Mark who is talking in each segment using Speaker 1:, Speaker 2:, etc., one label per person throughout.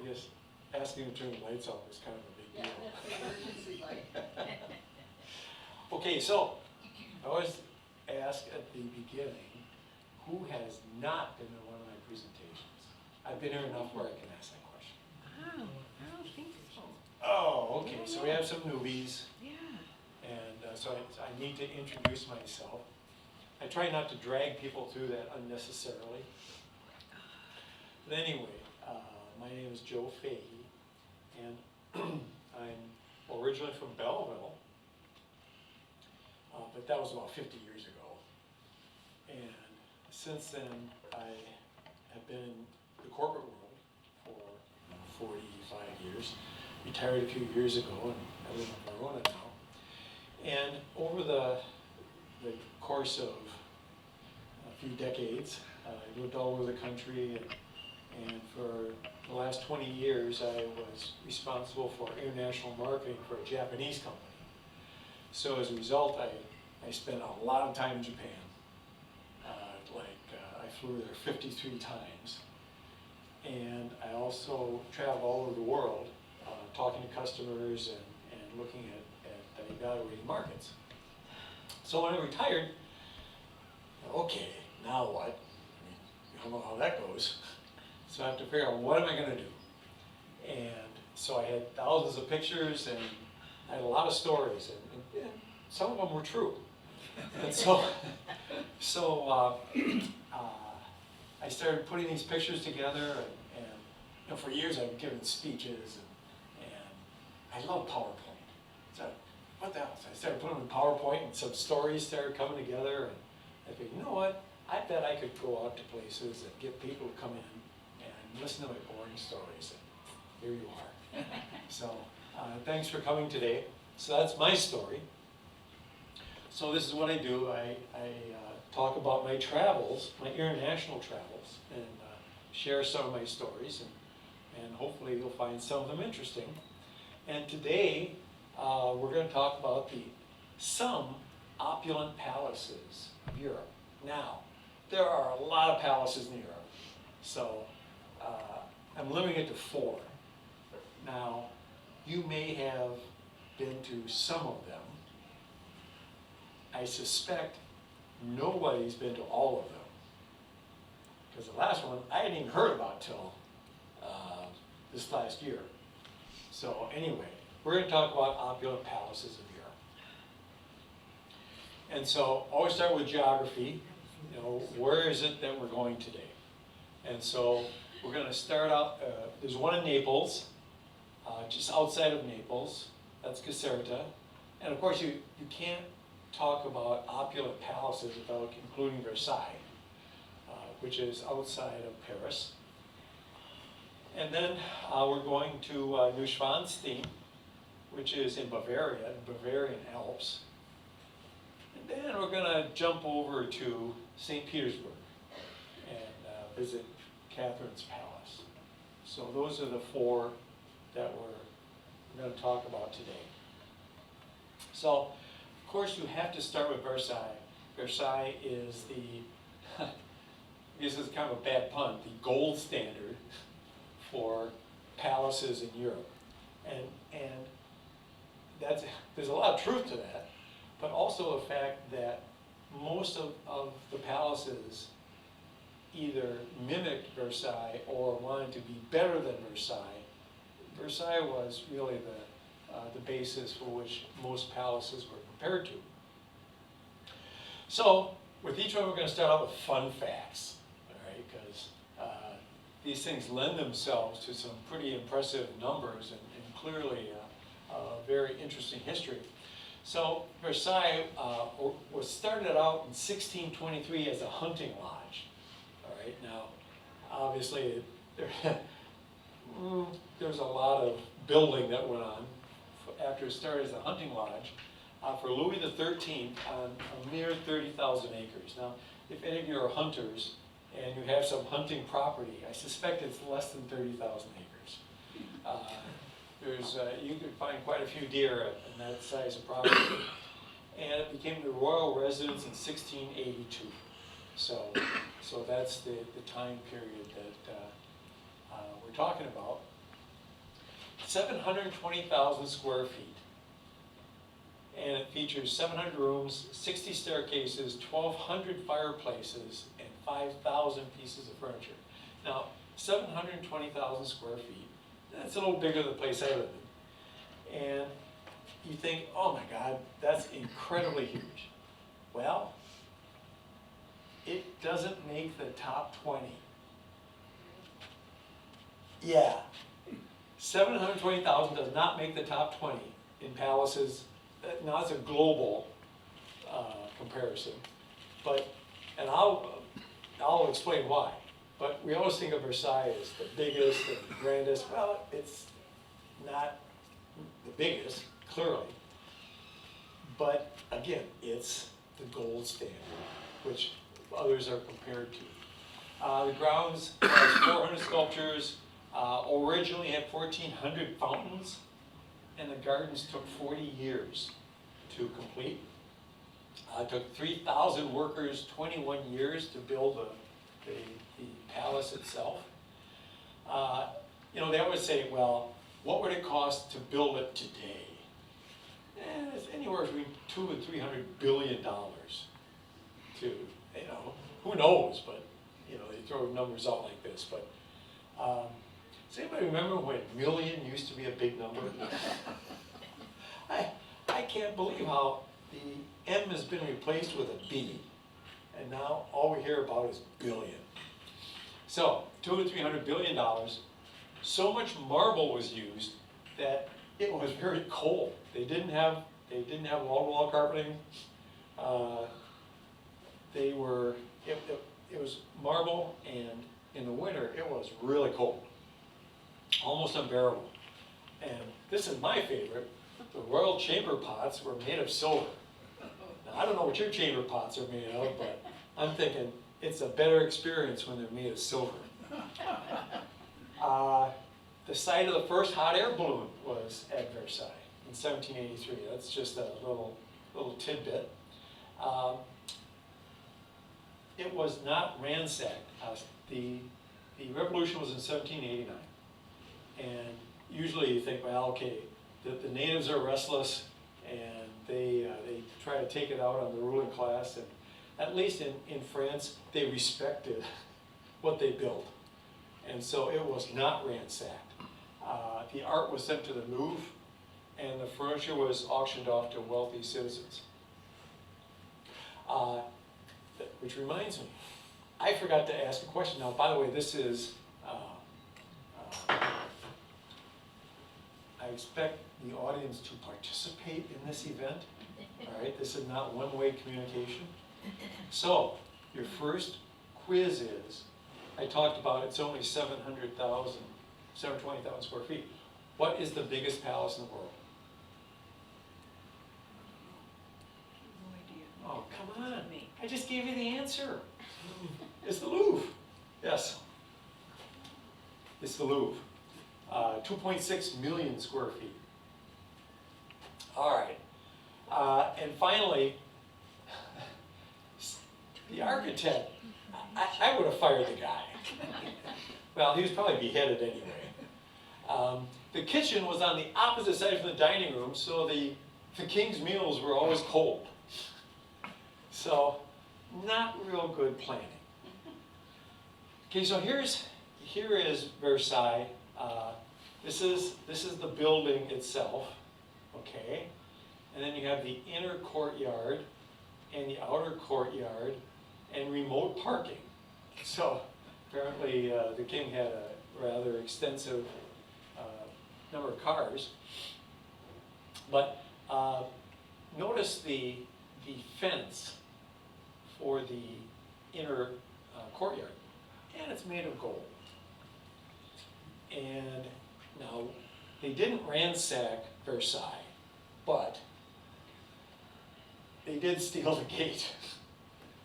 Speaker 1: guess asking to turn the lights off is kind of a big deal.
Speaker 2: Yeah, that's the emergency light.
Speaker 1: Okay, so I always ask at the beginning, who has not been in one of my presentations? I've been here enough where I can ask that question.
Speaker 3: Oh, I don't think so.
Speaker 1: Oh, okay, so we have some newbies,
Speaker 3: Yeah.
Speaker 1: and so I need to introduce myself. I try not to drag people through that unnecessarily. But anyway, my name is Joe Fahey, and I'm originally from Belleville, but that was about 50 years ago. And since then, I have been in the corporate world for 45 years, retired a few years ago, and I live on Verona now. And over the course of a few decades, I lived all over the country, and for the last 20 years, I was responsible for international marketing for a Japanese company. So as a result, I spent a lot of time in Japan. I flew there 53 times. And I also traveled all over the world, talking to customers and looking at evaluating markets. So when I retired, okay, now what? I mean, you don't know how that goes. So I have to figure out, what am I going to do? And so I had thousands of pictures, and I had a lot of stories, and some of them were true. And so I started putting these pictures together, and you know, for years I've given speeches, and I love PowerPoint. So what the hell? So I started putting them in PowerPoint, and some stories started coming together, and I figured, you know what? I bet I could go out to places and get people to come in and listen to my boring stories, and here you are. So thanks for coming today. So that's my story. So this is what I do. I talk about my travels, my international travels, and share some of my stories, and hopefully you'll find some of them interesting. And today we're going to talk about some opulent palaces of Europe. Now, there are a lot of palaces in Europe, so I'm limiting it to 4. Now, you may have been to some of them. I suspect nobody's been to all of them, because the last one I hadn't even heard about till this last year. So anyway, we're going to talk about opulent palaces of Europe. And so always start with geography. You know, where is it that we're going today? And so we're going to start out, there's one in Naples, just outside of Naples. That's Caserta. And of course you can't talk about opulent palaces without including Versailles, which is outside of Paris. And then we're going to Neuschwanstein, which is in Bavaria, the Bavarian Alps. And then we're going to jump over to St. Petersburg and visit Catherine's Palace. So those are the 4 that we're going to talk about today. So, of course, you have to start with Versailles. Versailles is this is kind of a bad pun, the gold standard for palaces in Europe. And there's a lot of truth to that, but also the fact that most of the palaces either mimicked Versailles or wanted to be better than Versailles. Versailles was really the basis for which most palaces were compared to. So, with each one we're going to start out with fun facts, all right, because these things lend themselves to some pretty impressive numbers and clearly a very interesting history. So, Versailles was started out in 1623 as a hunting lodge. All right, now, obviously, there's a lot of building that went on after it started as a hunting lodge for Louis XIII on a mere 30,000 acres. Now, if any of you are hunters and you have some hunting property, I suspect it's less than 30,000 acres. You could find quite a few deer in that size of property. And it became the royal residence in 1682. So that's the time period that we're talking about. 720,000 square feet. And it features 700 rooms, 60 staircases, 1,200 fireplaces, and 5,000 pieces of furniture. Now, 720,000 square feet, that's a little bigger than the place I live in. And you think, oh my God, that's incredibly huge. Well, it doesn't make the top 20. Yeah, 720,000 does not make the top 20 in palaces. Now it's a global comparison, but, and I'll explain why. But we always think of Versailles as the biggest and the grandest. Well, it's not the biggest, clearly. But again, it's the gold standard, which others are compared to. The grounds has 400 sculptures, originally had 1,400 fountains, and the gardens took 40 years to complete. It took 3,000 workers 21 years to build the palace itself. You know, they always say, well, what would it cost to build it today? It's anywhere between $200 and $300 billion to, you know, who knows, but, you know, they throw numbers out like this. But does anybody remember when million used to be a big number? I can't believe how the M has been replaced with a B, and now all we hear about is billion. So, $200 to $300 billion. So much marble was used that it was very cold. They didn't have wall-to-wall carpeting. It was marble, and in the winter it was really cold, almost unbearable. And this is my favorite. The royal chamber pots were made of silver. Now, I don't know what your chamber pots are made of, but I'm thinking it's a better experience when they're made of silver. The site of the first hot air balloon was at Versailles in 1783. That's just a little tidbit. It was not ransacked. The revolution was in 1789. And usually you think, well, okay, the natives are restless and they try to take it out on the ruling class. And at least in France, they respected what they built. And so it was not ransacked. The art was sent to the Louvre, and the furniture was auctioned off to wealthy citizens. Which reminds me, I forgot to ask a question. Now, by the way, this is, I expect the audience to participate in this event. All right, this is not one-way communication. So, your first quiz is, I talked about it's only 720,000 square feet. What is the biggest palace in the world?
Speaker 2: No idea.
Speaker 1: Oh, come on. I just gave you the answer. It's the Louvre. Yes. It's the Louvre. 2.6 million square feet. All right. And finally, the architect, I would have fired the guy. Well, he was probably beheaded anyway. The kitchen was on the opposite side from the dining room, so the king's meals were always cold. So, not real good planning. Okay, so here is Versailles. This is the building itself. Okay, and then you have the inner courtyard and the outer courtyard and remote parking. So apparently the king had a rather extensive number of cars. But notice the fence for the inner courtyard, and it's made of gold. And now, they didn't ransack Versailles, but they did steal the gate.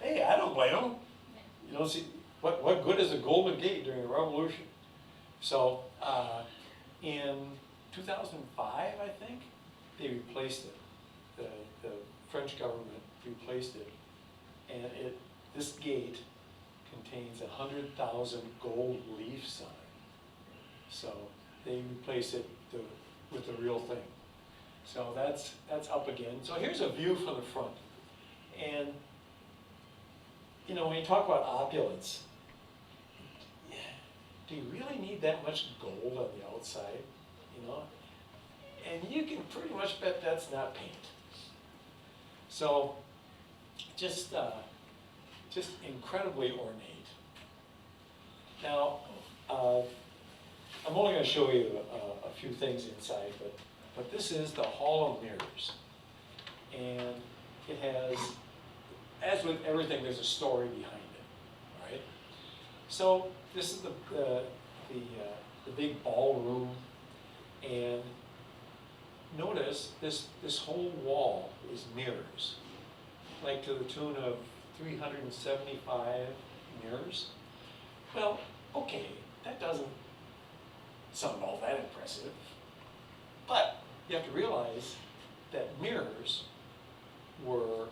Speaker 1: Hey, I don't blame them. You know, see, what good is a golden gate during the Revolution? So, in 2005, I think, they replaced it. The French government replaced it, and this gate contains 100,000 gold leaf signs. So they replace it with the real thing. So that's up again. So here's a view from the front. And, you know, when you talk about opulence, do you really need that much gold on the outside, you know? And you can pretty much bet that's not paint. So, just incredibly ornate. Now, I'm only going to show you a few things inside, but this is the Hall of Mirrors. And it has, as with everything, there's a story behind it, right? So this is the big ballroom, and notice this whole wall is mirrors, like to the tune of 375 mirrors. Well, okay, that doesn't sound all that impressive, but you have to realize that mirrors were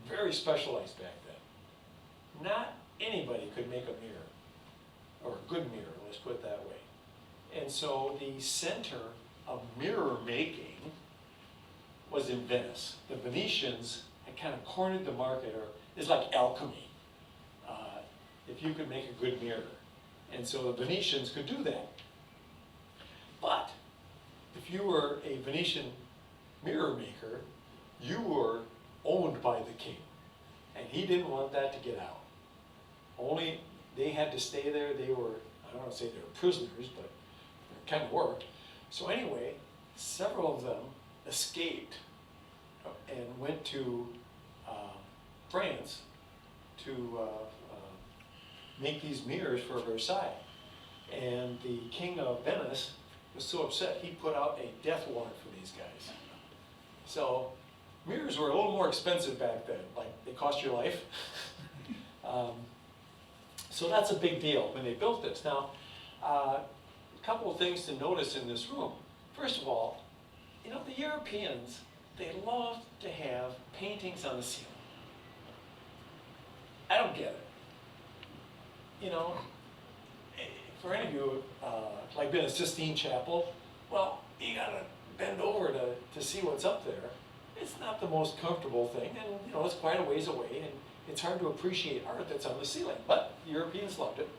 Speaker 1: very specialized back then. Not anybody could make a mirror, or a good mirror, let's put it that way. And so the center of mirror making was in Venice. The Venetians had kind of cornered the market, or it's like alchemy, if you could make a good mirror. And so the Venetians could do that. But if you were a Venetian mirror maker, you were owned by the king. And he didn't want that to get out. Only they had to stay there. They were, I don't want to say they were prisoners, but they kind of were. So anyway, several of them escaped and went to France to make these mirrors for Versailles. And the king of Venice was so upset, he put out a death warrant for these guys. So mirrors were a little more expensive back then, like they cost your life. So that's a big deal when they built this. Now, a couple of things to notice in this room. First of all, you know, the Europeans, they loved to have paintings on the ceiling. I don't get it. You know, for any of you, like been in a Sistine Chapel, well, you gotta bend over to see what's up there. It's not the most comfortable thing, and you know, it's quite a ways away, and it's hard to appreciate art that's on the ceiling, but the Europeans loved it.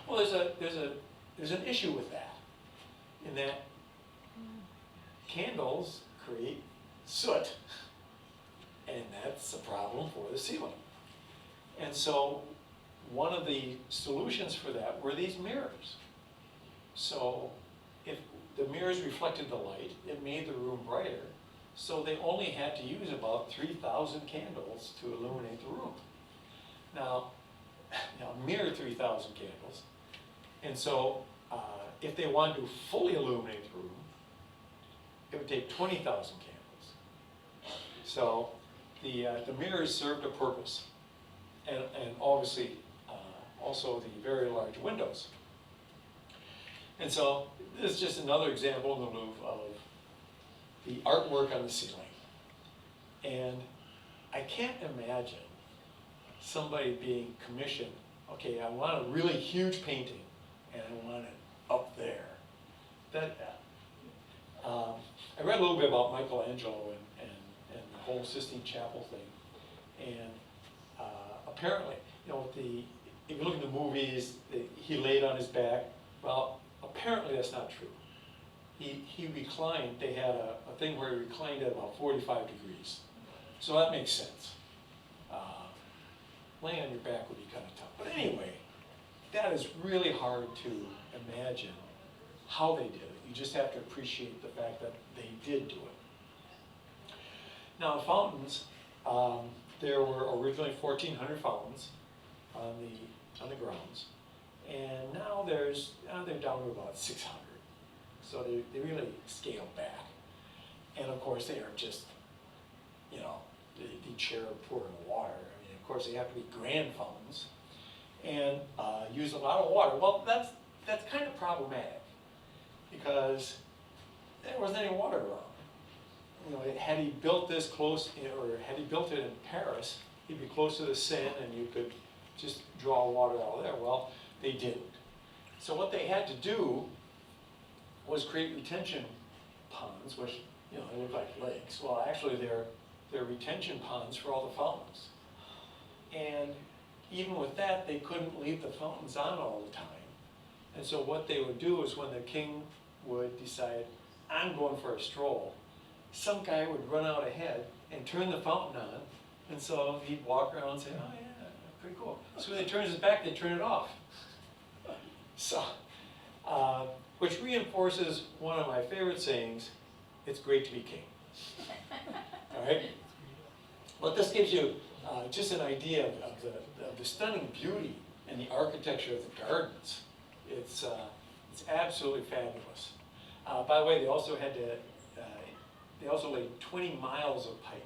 Speaker 1: Well, there's an issue with that, in that candles create soot, and that's a problem for the ceiling. And so one of the solutions for that were these mirrors. So if the mirrors reflected the light, it made the room brighter. So they only had to use about 3,000 candles to illuminate the room. Now mirror 3,000 candles. And so if they wanted to fully illuminate the room, it would take 20,000 candles. So the mirrors served a purpose. And obviously, also the very large windows. And so this is just another example in the Louvre of the artwork on the ceiling. And I can't imagine somebody being commissioned, okay, I want a really huge painting, and I want it up there. I read a little bit about Michelangelo and the whole Sistine Chapel thing. And apparently, you know, if you look at the movies, he laid on his back. Well, apparently that's not true. He reclined. They had a thing where he reclined at about 45 degrees. So that makes sense. Laying on your back would be kind of tough. But anyway, that is really hard to imagine how they did it. You just have to appreciate the fact that they did do it. Now, the fountains, there were originally 1,400 fountains on the grounds, and now they're down to about 600. So they really scaled back, and of course they are just, you know, the cherub pouring water. I mean, of course they have to be grand fountains, and use a lot of water. Well, that's kind of problematic because there wasn't any water around. You know, had he built this close, or had he built it in Paris, he'd be close to the Seine, and you could just draw water out of there. Well, they didn't. So what they had to do was create retention ponds, which, you know, they look like lakes. Well, actually, they're retention ponds for all the fountains. And even with that, they couldn't leave the fountains on all the time. And so what they would do is when the king would decide, I'm going for a stroll, some guy would run out ahead and turn the fountain on. And so he'd walk around and say, oh yeah, pretty cool. So when he turns his back, they turn it off. So, which reinforces one of my favorite sayings, it's great to be king. All right? But this gives you just an idea of the stunning beauty and the architecture of the gardens. It's absolutely fabulous. By the way, they also had to, they also laid 20 miles of pipe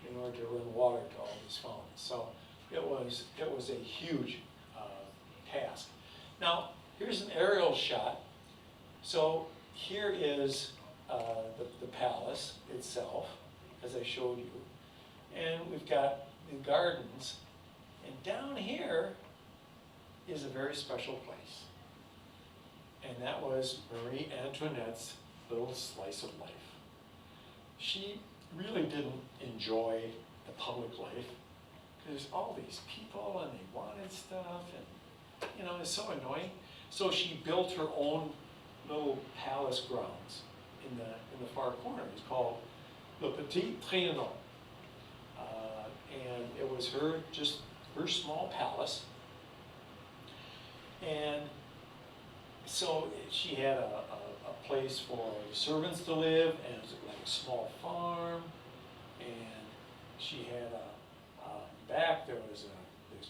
Speaker 1: in order to run water to all these fountains. So it was a huge task. Now, here's an aerial shot. So here is the palace itself, as I showed you. And we've got the gardens. And down here is a very special place. And that was Marie Antoinette's little slice of life. She really didn't enjoy the public life because there's all these people and they wanted stuff and, you know, it's so annoying. So she built her own little palace grounds in the far corner. It's called Le Petit Trianon. And it was her small palace. And so she had a place for servants to live, and it was like a small farm. And she had back there was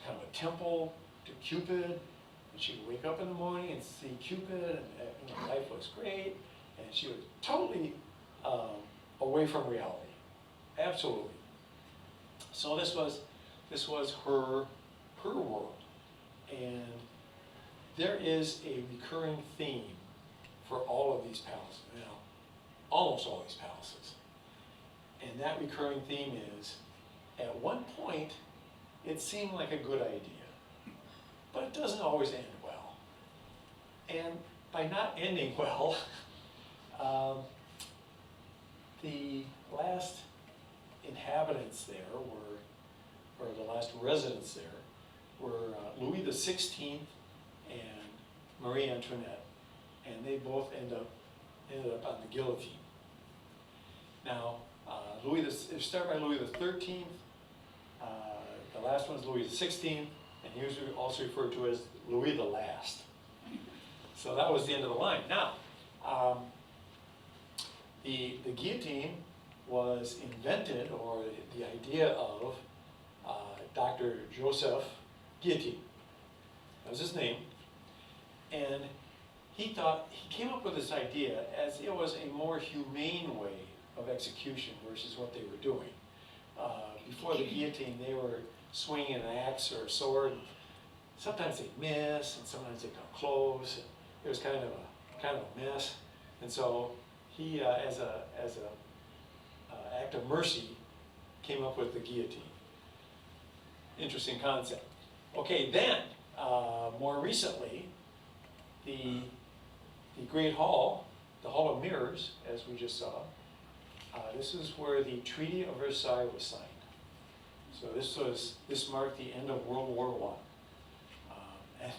Speaker 1: kind of a temple to Cupid. And she would wake up in the morning and see Cupid, and you know, life was great. And she was totally away from reality, absolutely. So this was her world, and there is a recurring theme for all of these palaces, now, almost all these palaces. And that recurring theme is, at one point, it seemed like a good idea, but it doesn't always end well. And by not ending well, the last inhabitants there or the last residents there, were Louis XVI and Marie Antoinette, and they both ended up on the guillotine. Now, start by Louis XIII. The last one's Louis XVI, and he was also referred to as Louis the Last. So that was the end of the line. Now, the guillotine was invented, or the idea of Dr. Joseph Guillotine. That was his name. And he came up with this idea as it was a more humane way of execution versus what they were doing. Before the guillotine, they were swinging an axe or a sword. Sometimes they'd miss, and sometimes they'd come close. And it was kind of a mess. And so he, as a act of mercy, came up with the guillotine. Interesting concept. Okay, then, more recently, the Great Hall, the Hall of Mirrors, as we just saw, this is where the Treaty of Versailles was signed. So this marked the end of World War I. And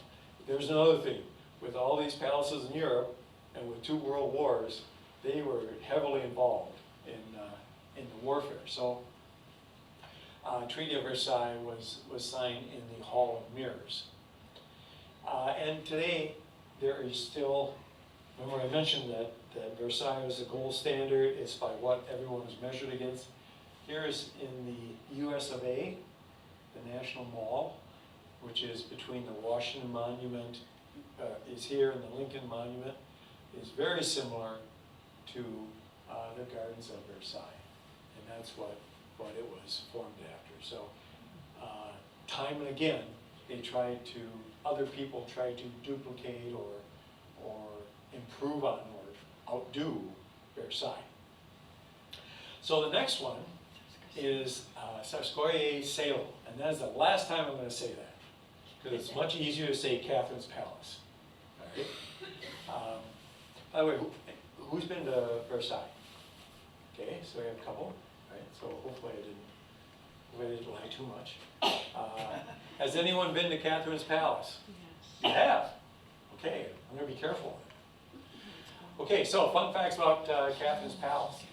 Speaker 1: there's another thing, with all these palaces in Europe, and with 2 world wars, they were heavily involved in the warfare. So, Treaty of Versailles was signed in the Hall of Mirrors. And today, there is still, remember I mentioned that Versailles is the gold standard, it's by what everyone is measured against. Here is in the US of A, the National Mall, which is between the Washington Monument, is here, and the Lincoln Monument, is very similar to the Gardens of Versailles. And that's what it was formed after. So time and again, other people tried to duplicate or improve on or outdo Versailles. So the next one is Tsarskoye Selo, and that is the last time I'm going to say that, because it's much easier to say Catherine's Palace. All right? By the way, who's been to Versailles? Okay, so we have a couple, right? So hopefully I didn't lie too much. Has anyone been to Catherine's Palace?
Speaker 3: Yes.
Speaker 1: You have? Okay, I'm gonna be careful. Okay, so fun facts about Catherine's Palace.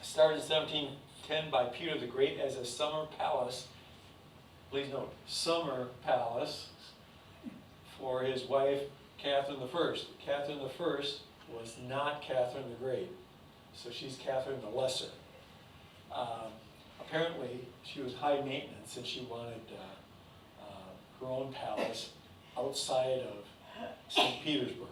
Speaker 1: Started in 1710 by Peter the Great as a summer palace. Please note, summer palace for his wife, Catherine I. Catherine I was not Catherine the Great, so she's Catherine the Lesser. Apparently, she was high maintenance and she wanted her own palace outside of St. Petersburg.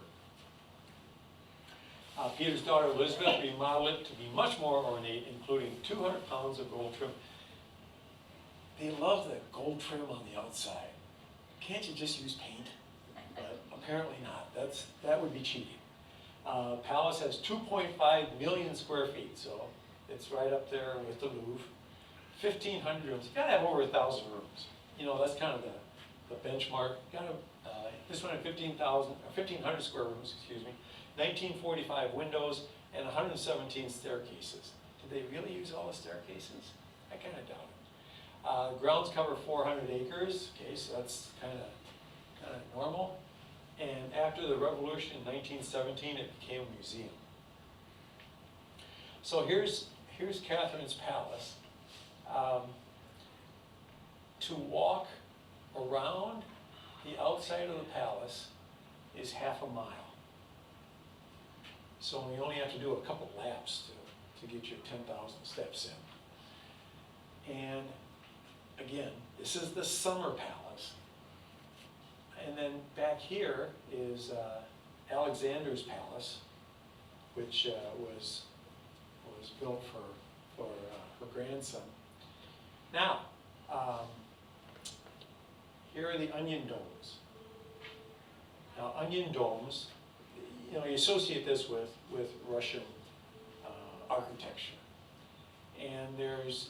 Speaker 1: Peter's daughter Elizabeth remodeled it to be much more ornate, including 200 pounds of gold trim. They love the gold trim on the outside. Can't you just use paint? But apparently not. That would be cheating. Palace has 2.5 million square feet, so it's right up there with the Louvre. 1,500 rooms. You gotta have over 1,000 rooms. You know, that's kind of the benchmark. You gotta, this one had 1,500 square rooms, excuse me. 1945 windows and 117 staircases. Did they really use all the staircases? I kind of doubt it. Grounds cover 400 acres. Okay, so that's kind of normal. And after the revolution in 1917, it became a museum. So here's Catherine's Palace. To walk around the outside of the palace is half a mile. So we only have to do a couple laps to get your 10,000 steps in. And again, this is the summer palace. And then back here is Alexander's palace, which was built for her grandson. Now, here are the onion domes. Now, onion domes, you know, you associate this with Russian architecture, and there's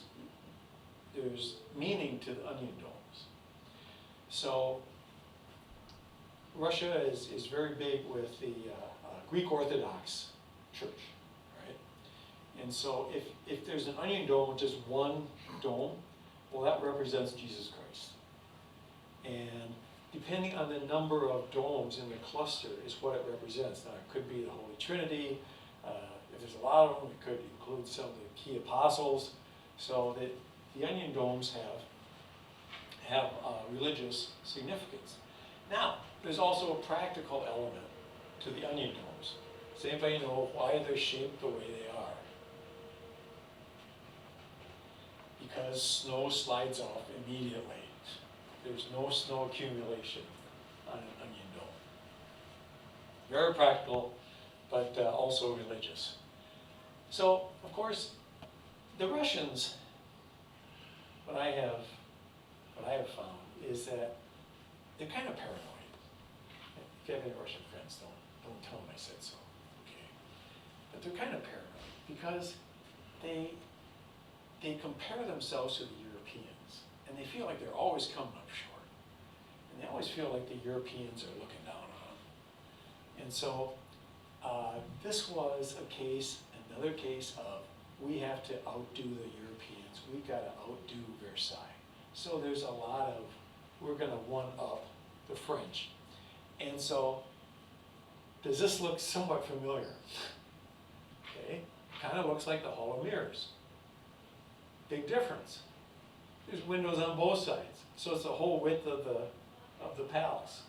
Speaker 1: meaning to the onion domes. So Russia is very big with the Greek Orthodox Church, right? And so if there's an onion dome, just one dome, well, that represents Jesus Christ. And depending on the number of domes in the cluster is what it represents. Now, it could be the Holy Trinity. If there's a lot of them, it could include some of the key apostles. So that the onion domes have religious significance. Now, there's also a practical element to the onion domes. Does anybody know why they're shaped the way they are? Because snow slides off immediately. There's no snow accumulation on an onion dome. Very practical, but also religious. So, of course, the Russians, what I have found is that they're kind of paranoid. If you have any Russian friends, don't tell them I said so, okay? But they're kind of paranoid because they compare themselves to the Europeans, and they feel like they're always coming up short. And they always feel like the Europeans are looking down on them. And so this was another case of we have to outdo the Europeans. We've got to outdo Versailles. So there's a lot of, we're going to one-up the French. And so, does this look somewhat familiar? Okay, kind of looks like the Hall of Mirrors. Big difference. There's windows on both sides, so it's the whole width of the palace.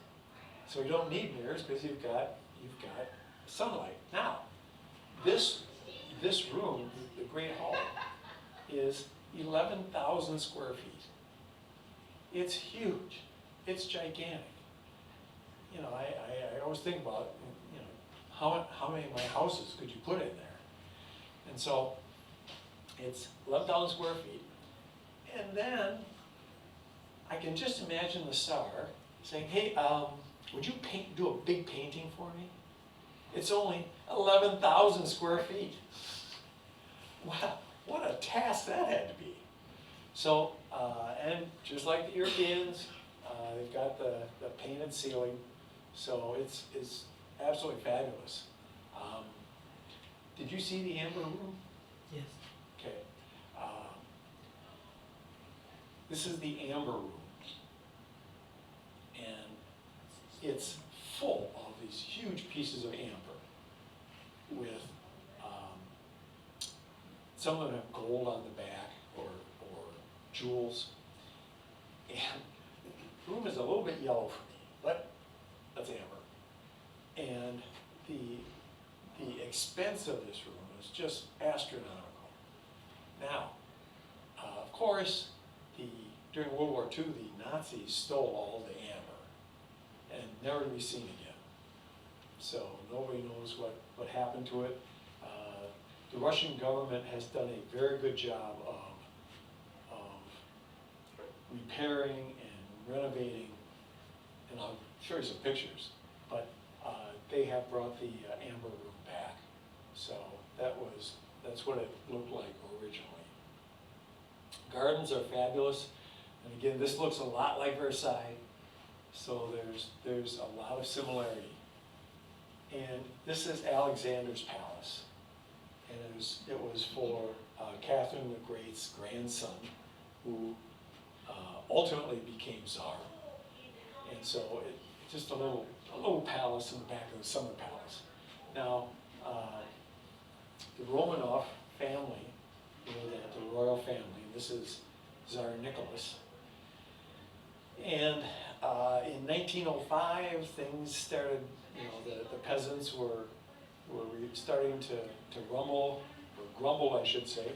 Speaker 1: So you don't need mirrors because you've got sunlight. Now, this room, the Great Hall, is 11,000 square feet. It's huge. It's gigantic. You know, I always think about, you know, how many of my houses could you put in there? And so it's 11,000 square feet. And then I can just imagine the Tsar saying, hey, would you do a big painting for me? It's only 11,000 square feet. Wow, what a task that had to be. So, and just like the Europeans, they've got the painted ceiling. So it's absolutely fabulous. Did you see the amber room?
Speaker 4: Yes.
Speaker 1: Okay. This is the amber room. And it's full of these huge pieces of amber with, some of them have gold on the back or jewels. And the room is a little bit yellow for me, but that's amber. And the expense of this room is just astronomical. Now, of course, during World War II, the Nazis stole all the amber and never to be seen again. So nobody knows what happened to it. The Russian government has done a very good job of repairing and renovating, and I'll show you some pictures, but they have brought the amber room back. So that's what it looked like originally. Gardens are fabulous, and again, this looks a lot like Versailles, so there's a lot of similarity. And this is Alexander's palace, and it was for Catherine the Great's grandson, who ultimately became Tsar. And so it's just a little palace in the back of the summer palace. Now, the Romanov family, the royal family, this is Tsar Nicholas. And in 1905, things started, the peasants were starting to rumble, or grumble, I should say.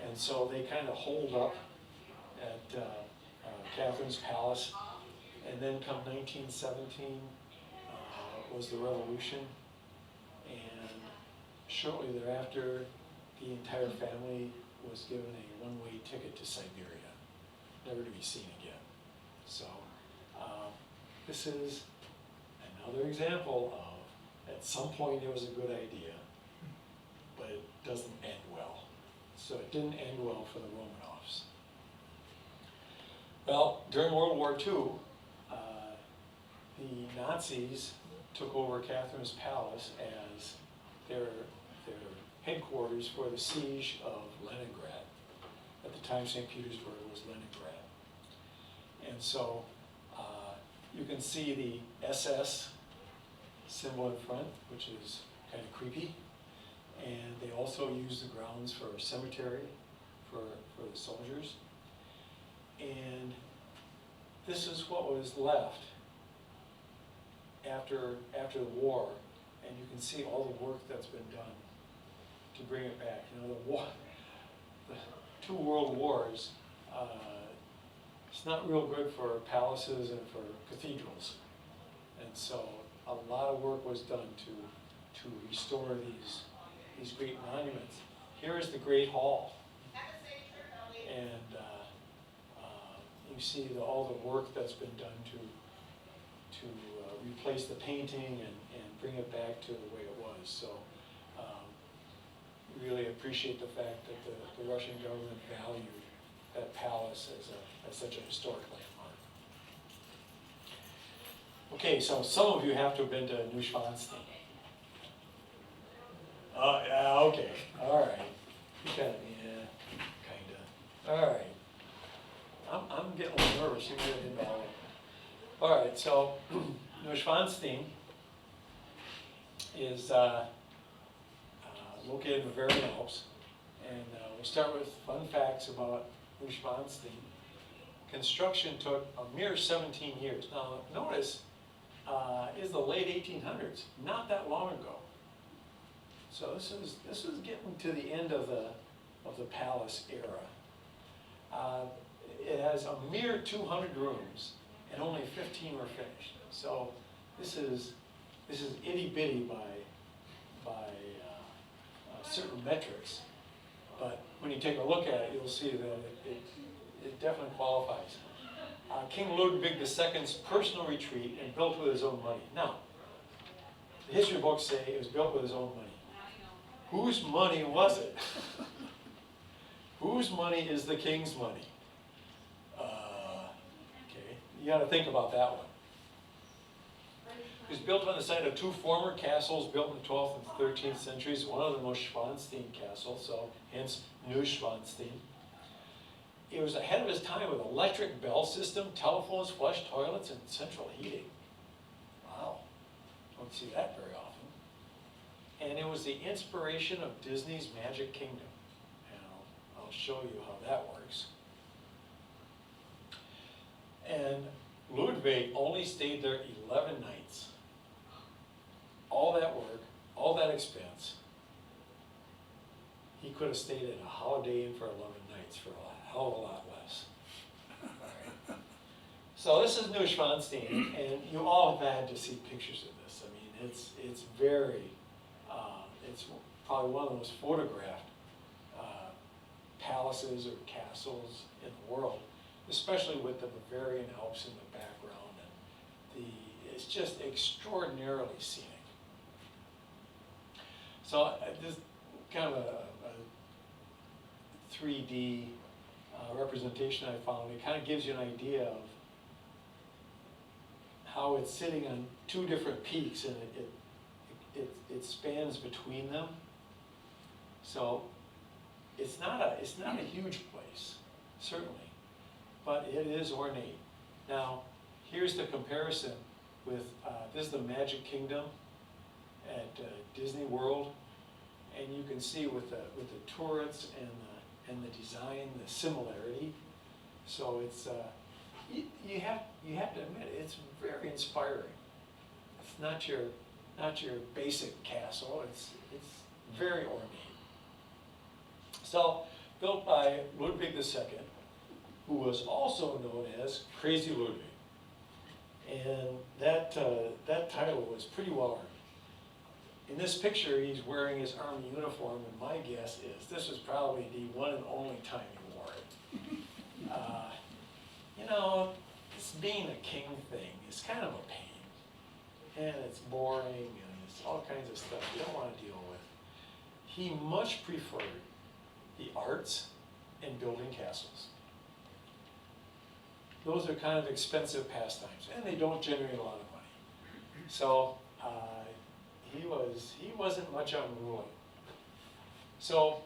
Speaker 1: And so they kind of holed up at Catherine's palace. And then come 1917 was the revolution. And shortly thereafter, the entire family was given a one-way ticket to Siberia, never to be seen again. So this is another example of, at some point it was a good idea, but it doesn't end well. So it didn't end well for the Romanovs. Well, during World War II, the Nazis took over Catherine's palace as their headquarters for the siege of Leningrad. At the time, St. Petersburg was Leningrad. And so you can see the SS symbol in front, which is kind of creepy. And they also use the grounds for a cemetery for the soldiers. And this is what was left after the war, and you can see all the work that's been done to bring it back. The two world wars, it's not real good for palaces and for cathedrals. And so a lot of work was done to restore these great monuments. Here is the Great Hall. And you see all the work that's been done to replace the painting and bring it back to the way it was. So really appreciate the fact that the Russian government valued that palace as such a historic landmark. Okay, so some of you have to have been to Neuschwanstein. Yeah, okay, all right. You kind of, yeah, kind of. All right. I'm getting a little nervous. You really didn't know. All right, so Neuschwanstein is located in the Bavarian Alps, and we'll start with fun facts about Neuschwanstein. Construction took a mere 17 years. Now, notice, is the late 1800s, not that long ago. So this is getting to the end of the palace era. It has a mere 200 rooms, and only 15 were finished. So this is itty bitty by certain metrics. But when you take a look at it, you'll see that it definitely qualifies. King Ludwig II's personal retreat and built with his own money. Now, the history books say it was built with his own money. Whose money was it? Whose money is the king's money? Okay, you got to think about that one. It was built on the site of two former castles built in the 12th and 13th centuries. One of them was Schwanstein Castle, so hence Neuschwanstein. It was ahead of its time with electric bell system, telephones, flush toilets, and central heating. Wow, don't see that very often. And it was the inspiration of Disney's Magic Kingdom. And I'll show you how that works. And Ludwig only stayed there 11 nights. All that work, all that expense, he could have stayed at a Holiday Inn for 11 nights for a hell of a lot less. All right. So this is Neuschwanstein, and you all have had to see pictures of this. I mean, it's very, it's probably one of the most photographed palaces or castles in the world, especially with the Bavarian Alps in the background, and it's just extraordinarily scenic. So this kind of a 3D representation I found. It kind of gives you an idea of how it's sitting on two different peaks, and it spans between them. So it's not a huge place, certainly, but it is ornate. Now, here's the comparison with this is the Magic Kingdom at Disney World, and you can see with the turrets and the design, the similarity. So it's you have to admit it's very inspiring. It's not your basic castle. It's very ornate. So built by Ludwig II, who was also known as Crazy Ludwig, and that title was pretty well earned. In this picture, he's wearing his army uniform, and my guess is this was probably the one and only time he wore it. You know, this being a king thing is kind of a pain, and it's boring, and it's all kinds of stuff you don't want to deal with. He much preferred the arts and building castles. Those are kind of expensive pastimes, and they don't generate a lot of money. So he wasn't much unruly. So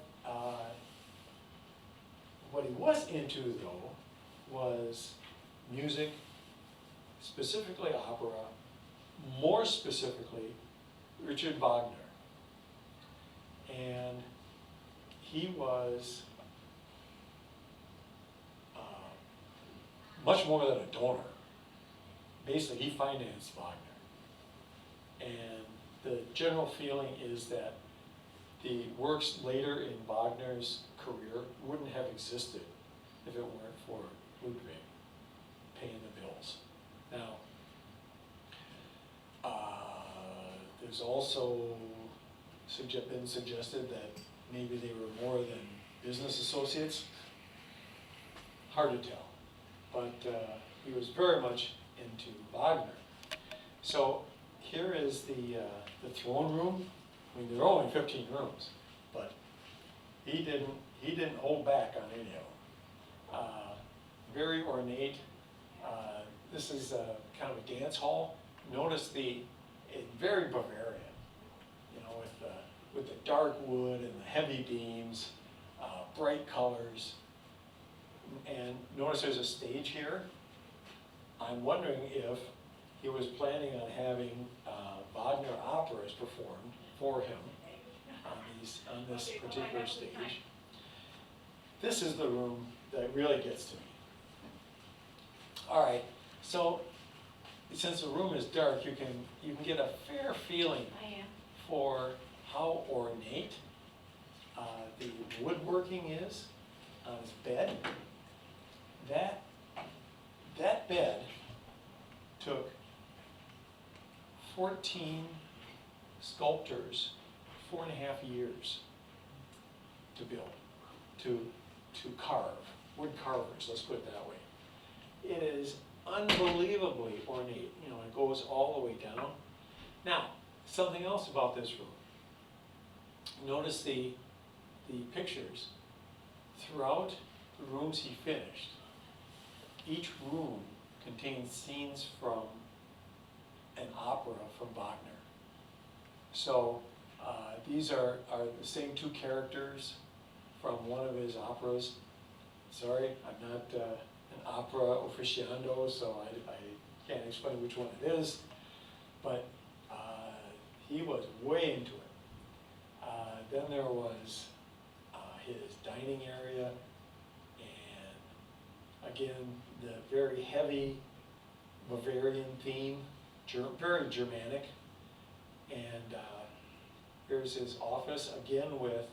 Speaker 1: what he was into, though, was music, specifically opera, more specifically Richard Wagner. And he was much more than a donor. Basically, he financed Wagner. And the general feeling is that the works later in Wagner's career wouldn't have existed if it weren't for Ludwig paying the bills. Now, there's also been suggested that maybe they were more than business associates. Hard to tell. But he was very much into Wagner. So here is the throne room. I mean, there are only 15 rooms, but he didn't hold back on any of them. Very ornate. This is kind of a dance hall. Notice very Bavarian, you know, with the dark wood and the heavy beams, bright colors. And notice there's a stage here. I'm wondering if he was planning on having Wagner operas performed for him on this particular stage. This is the room that really gets to me. All right, so since the room is dark, you can get a fair feeling for how ornate the woodworking is on his bed. That bed took 14 sculptors 4.5 years to build, to carve, wood carvers, let's put it that way. It is unbelievably ornate, you know, it goes all the way down. Now, something else about this room. Notice the pictures. Throughout the rooms he finished, each room contains scenes from an opera opera from Wagner. So these are the same two characters from one of his operas. Sorry, I'm not an opera aficionado, so I can't explain which one it is, but he was way into it. Then there was his dining area, and again, the very heavy Bavarian theme, very Germanic. And here's his office, again with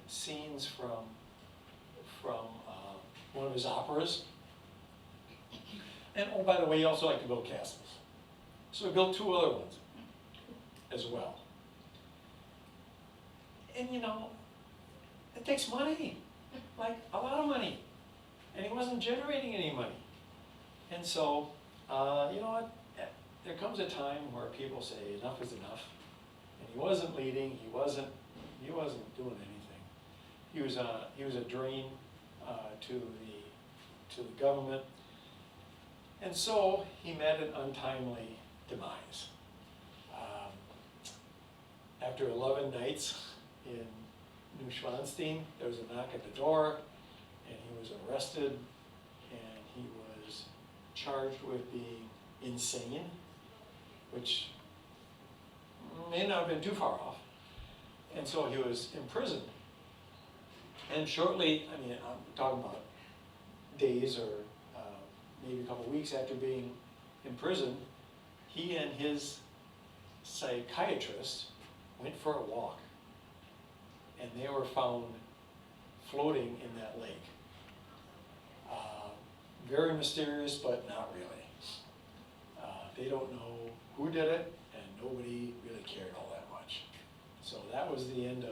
Speaker 1: scenes from one of his operas. And oh, by the way, he also liked to build castles. So he built two other ones as well. And you know, it takes money, like a lot of money. And he wasn't generating any money. And so, you know what, there comes a time where people say enough is enough. And he wasn't leading, he wasn't doing anything. He was a drain to the government. And so he met an untimely demise. After 11 nights in Neuschwanstein, there was a knock at the door, and he was arrested, and he was charged with being insane, which may not have been too far off. And so he was imprisoned. And shortly, I mean, I'm talking about days or maybe a couple of weeks after being imprisoned, he and his psychiatrist went for a walk. And they were found floating in that lake. Very mysterious, but not really. They don't know who did it, and nobody really cared all that much. So that was the end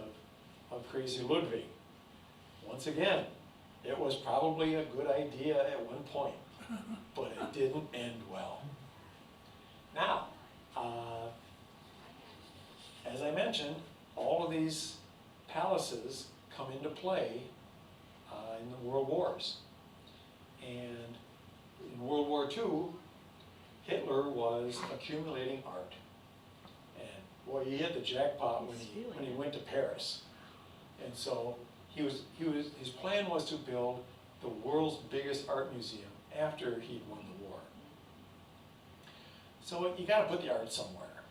Speaker 1: of Crazy Ludwig. Once again, it was probably a good idea at one point, but it didn't end well. Now, as I mentioned, all of these palaces come into play in the World Wars. And in World War II, Hitler was accumulating art. And boy, he hit the jackpot when he went to Paris. And so his plan was to build the world's biggest art museum after he'd won the war. So you gotta put the art somewhere.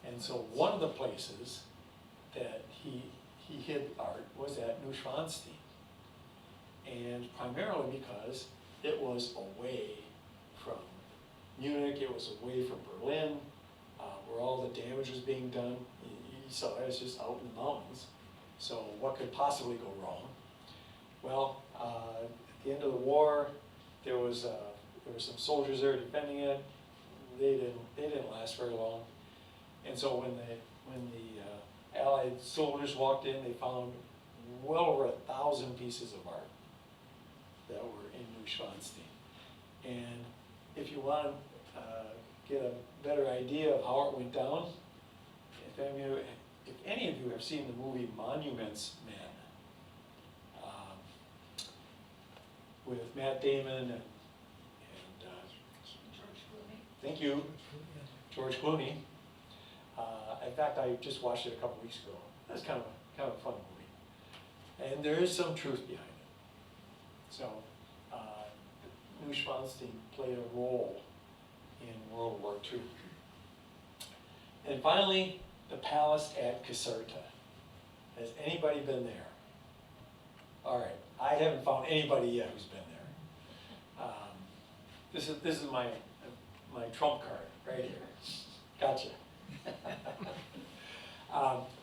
Speaker 1: And so one of the places that he hid art was at Neuschwanstein. And primarily because it was away from Munich, it was away from Berlin, where all the damage was being done. You saw it was just out in the mountains. So what could possibly go wrong? Well, at the end of the war, there were some soldiers there defending it. They didn't last very long. And so when the Allied soldiers walked in, they found well over 1,000 pieces of art that were in Neuschwanstein. And if you want to get a better idea of how it went down, if any of you have seen the movie Monuments Men, with Matt Damon and
Speaker 2: George Clooney.
Speaker 1: thank you, George Clooney. In fact, I just watched it a couple weeks ago. That's kind of a fun movie. And there is some truth behind it. So, Neuschwanstein played a role in World War II. And finally, the palace at Caserta. Has anybody been there? All right, I haven't found anybody yet who's been there. This is my trump card right here. Gotcha.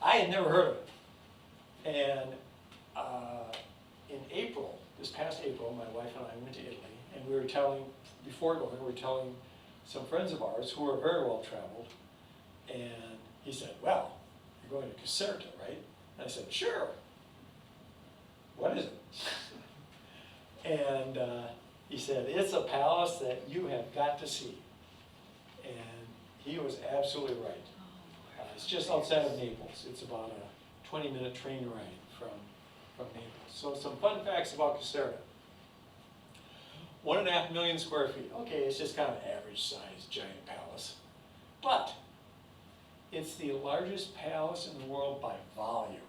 Speaker 1: I had never heard of it. And in April, this past April, my wife and I went to Italy, and we were telling some friends of ours who were very well traveled, and he said, well, you're going to Caserta, right? And I said, sure. What is it? And he said, it's a palace that you have got to see. And he was absolutely right. It's just outside of Naples. It's about a 20-minute train ride from Naples. So some fun facts about Caserta. 1.5 million square feet. Okay, it's just kind of an average sized giant palace. But It's the largest palace in the world by volume.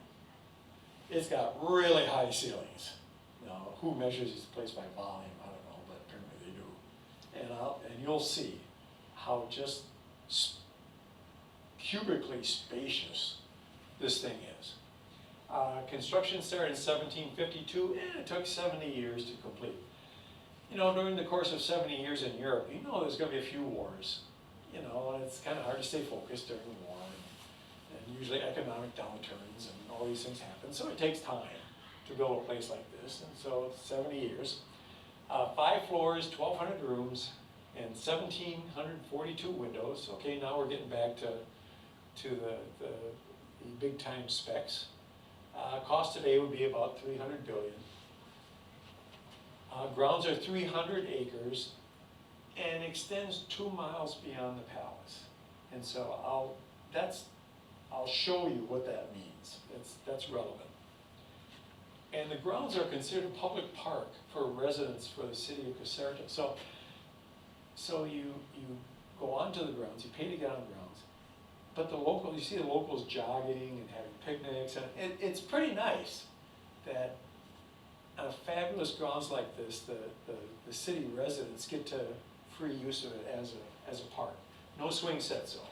Speaker 1: It's got really high ceilings. Now, who measures this place by volume? I don't know, but apparently they do. And you'll see how just cubically spacious this thing is. Construction started in 1752, and it took 70 years to complete. You know, during the course of 70 years in Europe, you know there's going to be a few wars. You know, and it's kind of hard to stay focused during the war, and usually economic downturns and all these things happen. So it takes time to build a place like this, and so it's 70 years. 5 floors, 1,200 rooms, and 1,742 windows. Okay, now we're getting back to the big time specs. Cost today would be about $300 billion. Grounds are 300 acres and extends 2 miles beyond the palace. And so I'll show you what that means. That's relevant. And the grounds are considered a public park for residents for the city of Caserta. So you go onto the grounds, you pay to get on the grounds, but you see the locals jogging and having picnics, and it's pretty nice that on a fabulous grounds like this, the city residents get to free use of it as a park. No swing set zone.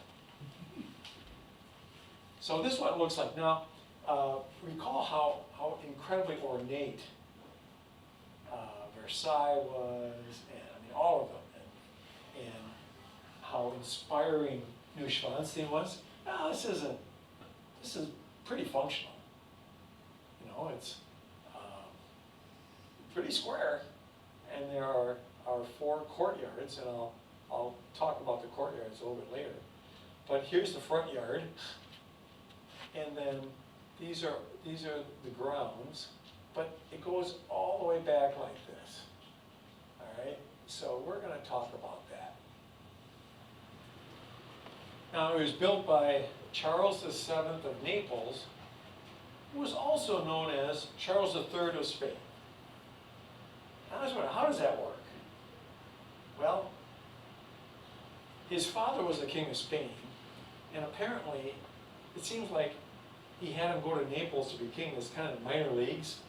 Speaker 1: So this is what it looks like. Now, recall how incredibly ornate Versailles was, and I mean all of them, and how inspiring Neuschwanstein was. No, this is pretty functional. You know, it's pretty square, and there are 4 courtyards, and I'll talk about the courtyards a little bit later. But here's the front yard, and then these are the grounds, but it goes all the way back like this. All right, so we're going to talk about that. Now, it was built by Charles VII of Naples, who was also known as Charles III of Spain. Now, I was wondering, how does that work? Well, his father was the king of Spain, and apparently, it seems like he had him go to Naples to be king as kind of minor leagues.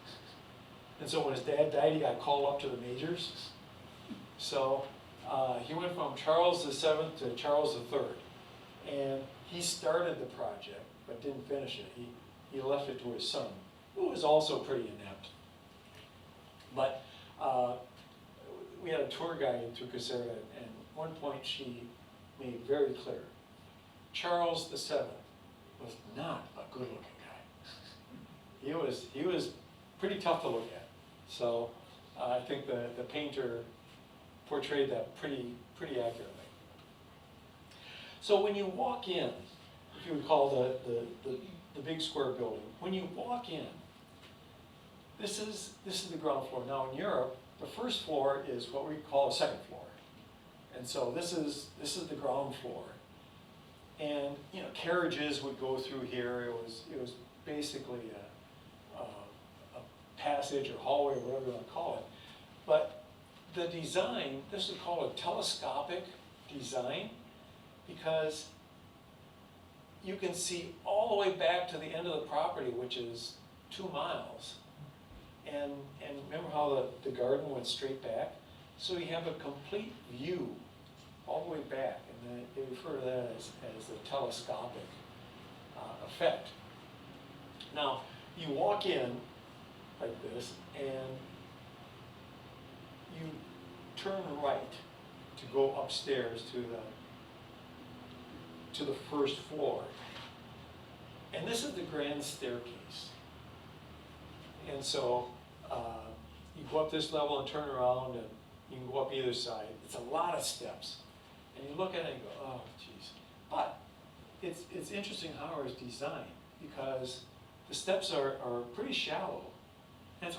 Speaker 1: And so when his dad died, he got called up to the majors. So he went from Charles VII to Charles III. And he started the project, but didn't finish it. He left it to his son, who was also pretty inept. But we had a tour guide through Caserta, and at one point she made very clear, Charles VII was not a good-looking guy. He was pretty tough to look at. So I think the painter portrayed that pretty accurately. So when you walk in, if you would call the big square building, when you walk in, this is the ground floor. Now in Europe, the first floor is what we call a second floor, and so this is the ground floor. And you know, carriages would go through here. It was basically a passage or hallway or whatever you want to call it. But the design, this is called a telescopic design, because you can see all the way back to the end of the property, which is 2 miles. And remember how the garden went straight back? So you have a complete view all the way back, and they refer to that as the telescopic effect. Now, you walk in like this, and you turn right to go upstairs to the first floor. And this is the grand staircase. And so you go up this level and turn around, and you can go up either side. It's a lot of steps. And you look at it and go, oh, geez. But it's interesting how it's designed, because the steps are pretty shallow. And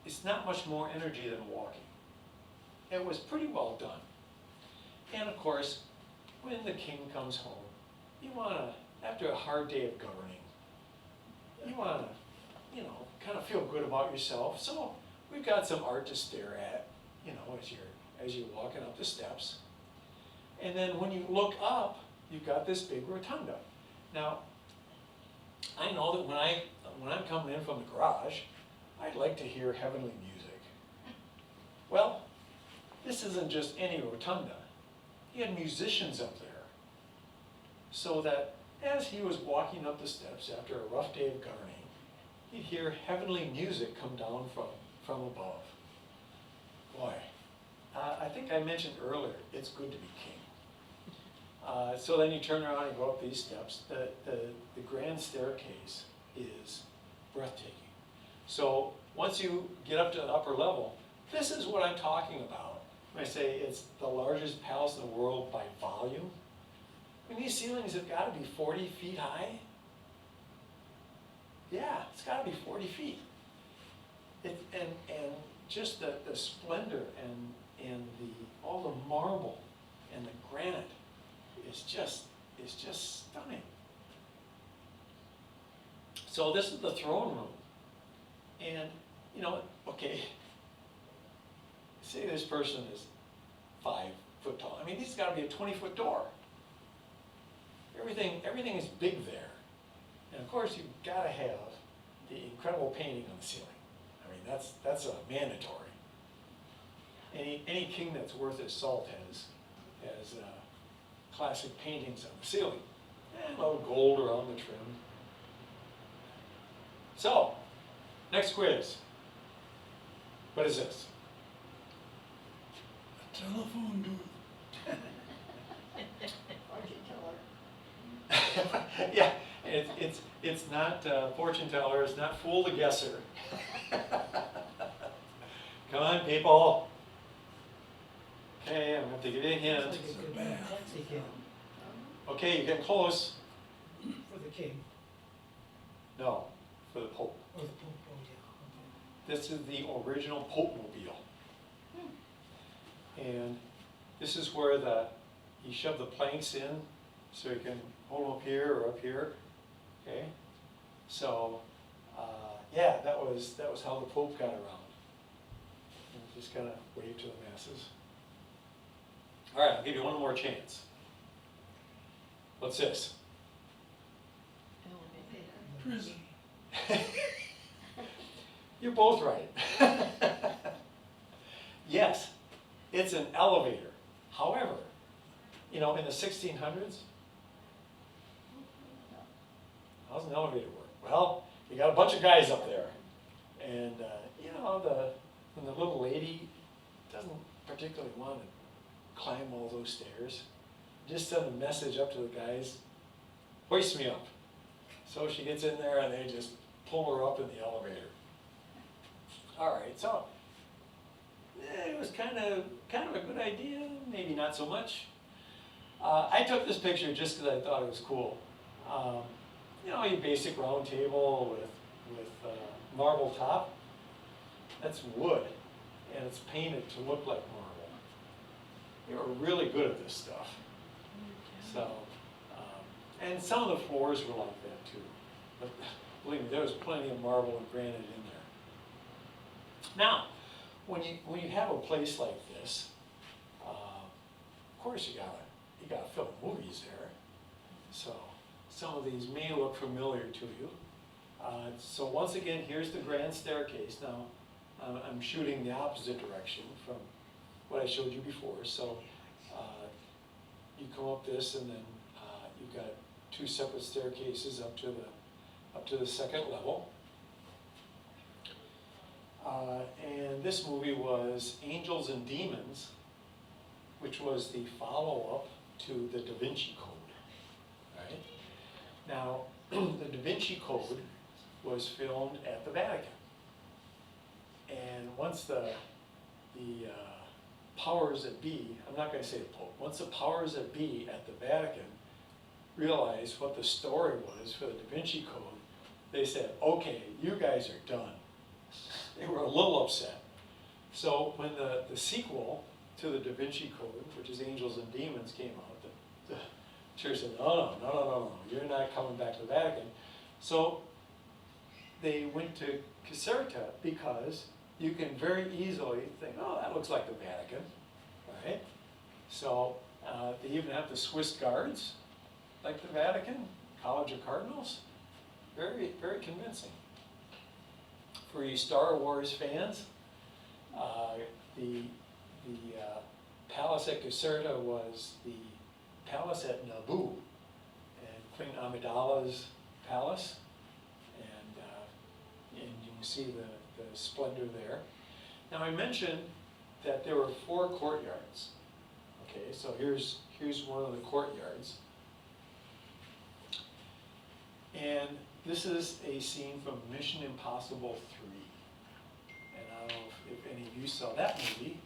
Speaker 1: it's not much more energy than walking. It was pretty well done. And of course, when the king comes home, you want to, after a hard day of governing, you want to, you know, kind of feel good about yourself. So we've got some art to stare at, you know, as you're walking up the steps. And then when you look up, you've got this big rotunda. Now, I know that when I'm coming in from the garage, I'd like to hear heavenly music. Well, this isn't just any rotunda. He had musicians up there. So that as he was walking up the steps after a rough day of gardening, he'd hear heavenly music come down from above. Boy, I think I mentioned earlier, it's good to be king. So then you turn around and go up these steps. The grand staircase is breathtaking. So once you get up to the upper level, this is what I'm talking about when I say it's the largest palace in the world by volume. I mean, these ceilings have got to be 40 feet high. Yeah, it's got to be 40 feet. And just the splendor and all the marble and the granite is just stunning. So this is the throne room. And, you know, okay, say this person is 5 foot tall. I mean, this has got to be a 20-foot door. Everything is big there. And of course, you've got to have the incredible painting on the ceiling. I mean, that's a mandatory. Any king that's worth his salt has classic paintings on the ceiling. And a little gold around the trim. So, next quiz. What is this?
Speaker 4: A telephone booth.
Speaker 2: Fortune teller.
Speaker 1: Yeah, it's not fortune teller, it's not fool the guesser. Come on, people. Okay, I'm going to give you a hint.
Speaker 4: It's a bath.
Speaker 5: Taxi cab
Speaker 1: Okay, you get close.
Speaker 5: for the king,
Speaker 1: No, for the Pope.
Speaker 5: or the pope, oh yeah,
Speaker 1: This is the original Pope-mobile. And this is where you shove the planks in so you can hold them up here or up here. Okay? So, yeah, that was how the Pope got around. And just kind of wave to the masses. All right, I'll give you one more chance. What's this?
Speaker 2: Elevator.
Speaker 4: Prison.
Speaker 1: You're both right. Yes, it's an elevator. However, you know, in the 1600s, how's an elevator work? Well, you got a bunch of guys up there. And, you know, when the little lady doesn't particularly want to climb all those stairs, just send a message up to the guys, hoist me up. So she gets in there and they just pull her up in the elevator. All right, so it was kind of a good idea, maybe not so much. I took this picture just because I thought it was cool. You know, your basic round table with marble top. That's wood, and it's painted to look like marble. They were really good at this stuff. So, and some of the floors were like that too. But believe me, there was plenty of marble and granite in there. Now, when you have a place like this, of course you gotta film movies there. So some of these may look familiar to you. So once again, here's the grand staircase. Now, I'm shooting the opposite direction from what I showed you before. So you come up this, and then you've got 2 separate staircases up to the second level. And this movie was Angels and Demons, which was the follow-up to the Da Vinci Code. Right? Now, the Da Vinci Code was filmed at the Vatican. And once the powers that be, I'm not going to say the Pope, once the powers that be at the Vatican realized what the story was for the Da Vinci Code, they said, okay, you guys are done. They were a little upset. So when the sequel to the Da Vinci Code, which is Angels and Demons, came out, the church said, no, you're not coming back to the Vatican. So they went to Caserta because you can very easily think, oh, that looks like the Vatican, right? So they even have the Swiss guards, like the Vatican, College of Cardinals. Very, very convincing. For you Star Wars fans, the palace at Caserta was the palace at Naboo, and Queen Amidala's palace, and you can see the splendor there. Now I mentioned that there were 4 courtyards. Okay, so here's one of the courtyards. And this is a scene from Mission Impossible 3. And I don't know if any of you saw that movie.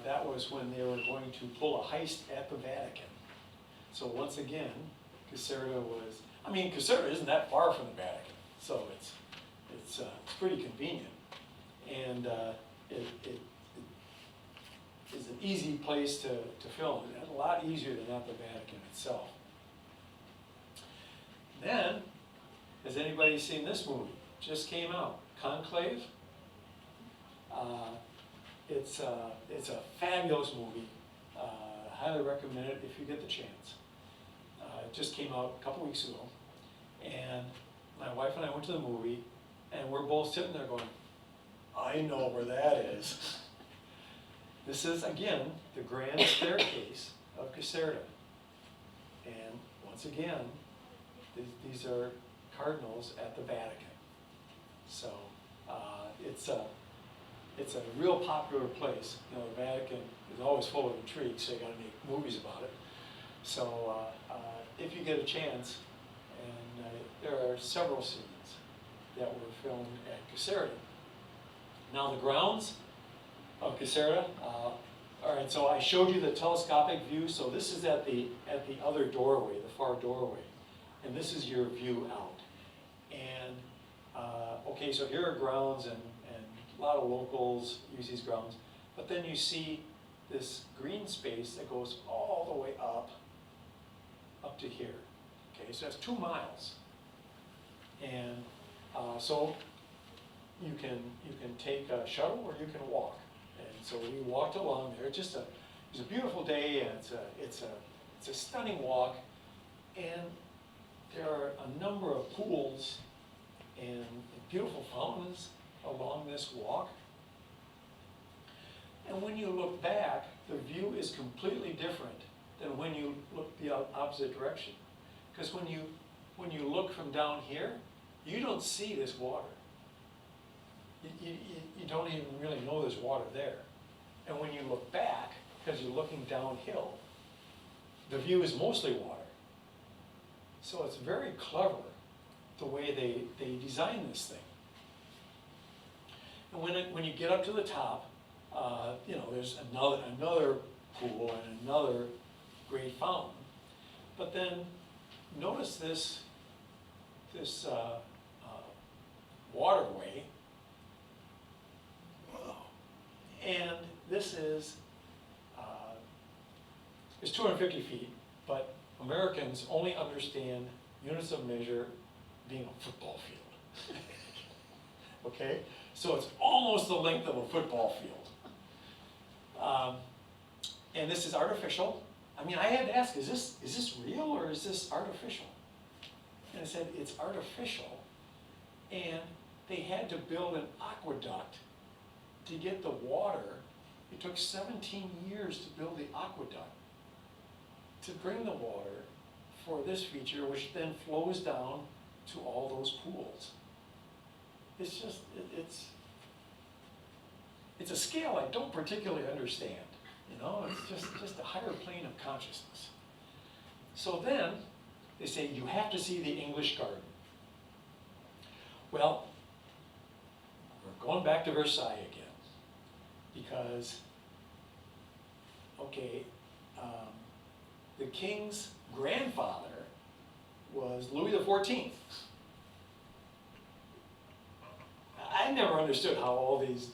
Speaker 1: That was when they were going to pull a heist at the Vatican. So once again, Caserta was, I mean, Caserta isn't that far from the Vatican, so it's pretty convenient. And it is an easy place to film. It's a lot easier than at the Vatican itself. Then, has anybody seen this movie? Just came out, Conclave. It's a fabulous movie. Highly recommend it if you get the chance. It just came out a couple weeks ago, and my wife and I went to the movie, and we're both sitting there going, I know where that is. This is, again, the grand staircase of Caserta. And once again, these are cardinals at the Vatican. So it's a real popular place. You know, the Vatican is always full of intrigue, so you got to make movies about it. So if you get a chance, and there are several scenes that were filmed at Caserta. Now the grounds of Caserta. All right, so I showed you the telescopic view. So this is at the other doorway, the far doorway, and this is your view out. And okay, so here are grounds, and a lot of locals use these grounds. But then you see this green space that goes all the way up to here. Okay, so that's 2 miles, and so you can take a shuttle or you can walk. And so we walked along there. It was a beautiful day, and it's a stunning walk. And there are a number of pools and beautiful fountains along this walk. And when you look back, the view is completely different than when you look the opposite direction. Because when you look from down here, you don't see this water. You don't even really know there's water there. And when you look back, because you're looking downhill, the view is mostly water. So it's very clever the way they designed this thing. And when you get up to the top, you know, there's another pool and another great fountain. But then notice this waterway. And this is it's 250 feet, but Americans only understand units of measure being a football field. Okay? So it's almost the length of a football field. And this is artificial. I mean, I had to ask, is this real or is this artificial? And I said, it's artificial. And they had to build an aqueduct to get the water. It took 17 years to build the aqueduct to bring the water for this feature, which then flows down to all those pools. It's just, it's a scale I don't particularly understand. You know, it's just a higher plane of consciousness. So then, they say, you have to see the English Garden. Well, we're going back to Versailles again. Because, okay, the king's grandfather was Louis XIV. I never understood how all these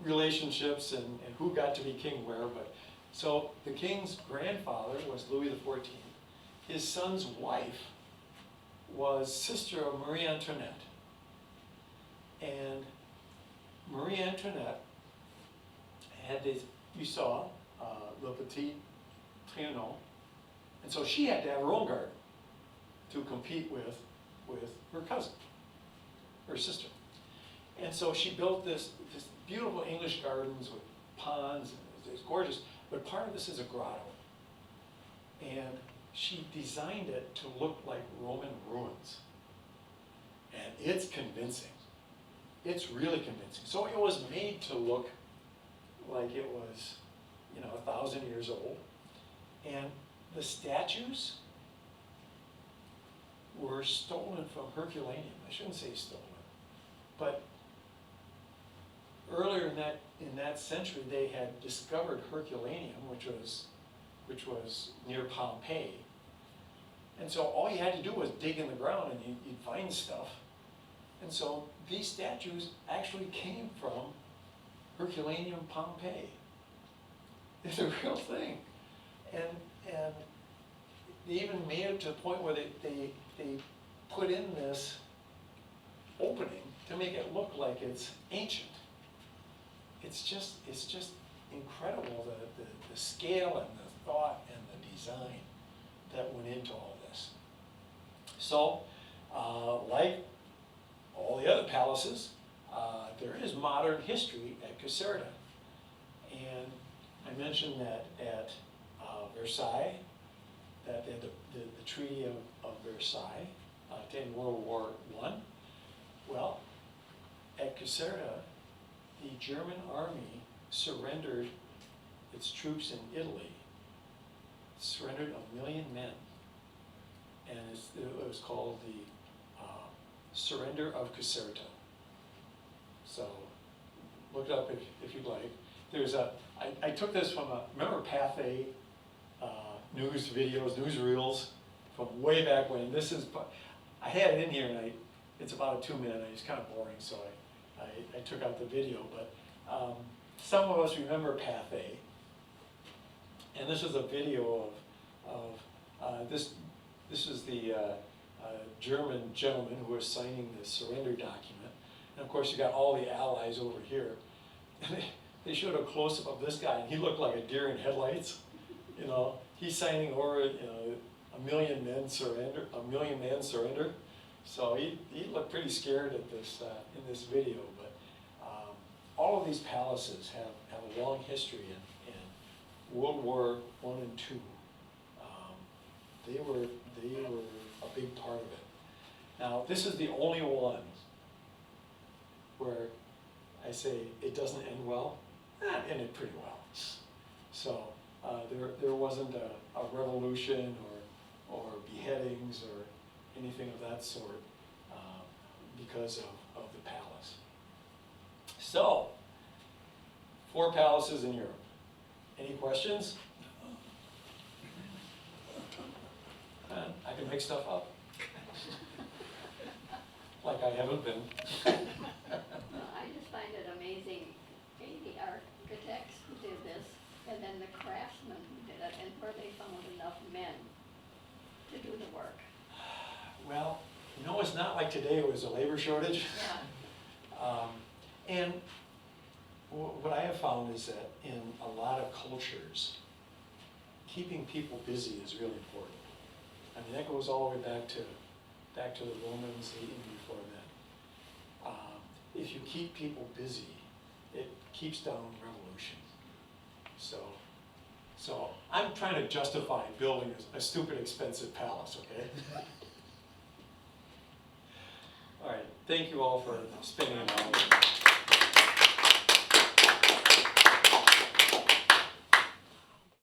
Speaker 1: relationships and who got to be king where, but so the king's grandfather was Louis XIV. His son's wife was sister of Marie Antoinette. And Marie Antoinette had this, you saw, Le Petit Trianon, and so she had to have her own garden. to compete with her cousin, her sister. And so she built this beautiful English gardens with ponds, and it's gorgeous, but part of this is a grotto. And she designed it to look like Roman ruins. And it's convincing. It's really convincing. So it was made to look like it was, 1,000 years old. And the statues were stolen from Herculaneum. I shouldn't say stolen, but earlier in that century, they had discovered Herculaneum, which was near Pompeii. And so all you had to do was dig in the ground and you'd find stuff. And so these statues actually came from Herculaneum, Pompeii. It's a real thing. And they even made it to the point where they put in this opening to make it look like it's ancient. It's just incredible, the scale and the thought and the design that went into all this. So, like all the other palaces, there is modern history at Caserta. And I mentioned that at Versailles, that they had the Treaty of Versailles to end World War I. Well, at Caserta, the German army surrendered its troops in Italy, surrendered 1 million men. And it was called the Surrender of Caserta. So look it up if you'd like. There's I took this from remember Fahey news videos, newsreels from way back when. I had it in here and it's about a 2-minute, it's kind of boring, so I took out the video, but some of us remember Fahey. And this is a video of this is the German gentleman who was signing the surrender document. And of course you got all the allies over here. And they showed a close-up of this guy and he looked like a deer in headlights. He's signing over, 1 million men surrender, 1 million men surrender. So he looked pretty scared at this in this video. But all of these palaces have a long history in World War I and II. They were a big part of it. Now this is the only one where I say it doesn't end well. It ended pretty well. So there wasn't a revolution or beheadings or anything of that sort because of the palace. So, 4 palaces in Europe. Any questions? I can make stuff up. Like I haven't been.
Speaker 3: Well, I just find it amazing, the architects who did this, and then the craftsmen who did it, and where they found enough men to do the work.
Speaker 1: Well, it's not like today it was a labor shortage.
Speaker 3: Yeah.
Speaker 1: And what I have found is that in a lot of cultures, keeping people busy is really important. I mean, that goes all the way back to the Romans, even before then. If you keep people busy, it keeps down revolution. So I'm trying to justify building a stupid expensive palace, okay? All right, thank you all for spending an hour.